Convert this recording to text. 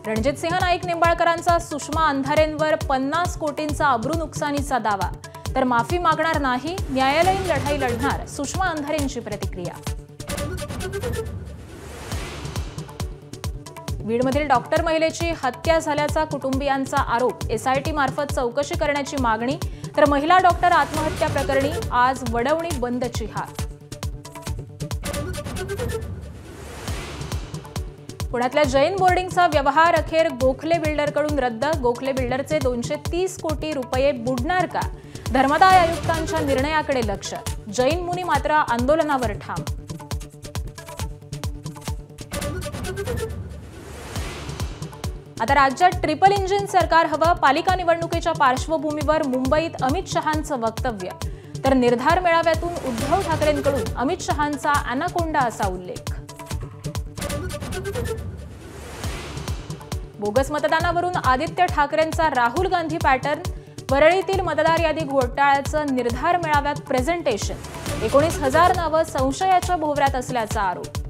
रणजितसिंह नाईक निंबाळकरांचा सुषमा अंधारेंवर 50 कोटींचा अब्रू नुकसानीचा दावा, तर माफी मागणार नाही, न्यायालयीन लढाई लढणार, सुषमा अंधारेंची प्रतिक्रिया. बीडमधील डॉक्टर महिलेची हत्या झाल्याचा कुटुंबियांचा आरोप, एसआयटी मार्फत चौकशी करण्याची मागणी, तर महिला डॉक्टर आत्महत्या प्रकरणी आज वडवणी बंदची हाक. पुण्यातल्या जैन बोर्डिंगचा व्यवहार अखेर गोखले बिल्डरकडून रद्द, गोखले बिल्डरचे 230 कोटी रुपये बुडणार का? धर्मादाय आयुक्तांच्या निर्णयाकडे लक्ष, जैन मुनी मात्र आंदोलनावर ठाम. आता राज्यात ट्रिपल इंजिन सरकार हवं, पालिका निवडणुकीच्या पार्श्वभूमीवर मुंबईत अमित शहांचं वक्तव्य, तर निर्धार मेळाव्यातून उद्धव ठाकरेंकडून अमित शहांचा अॅनाकोंडा असा उल्लेख. बोगस मतदानावरून आदित्य ठाकरेंचा राहुल गांधी पॅटर्न, वरळीतील मतदार यादी घोटाळ्याचं निर्धार मेळाव्यात प्रेझेंटेशन, 19,000 नावं संशयाच्या भोवऱ्यात असल्याचा आरोप.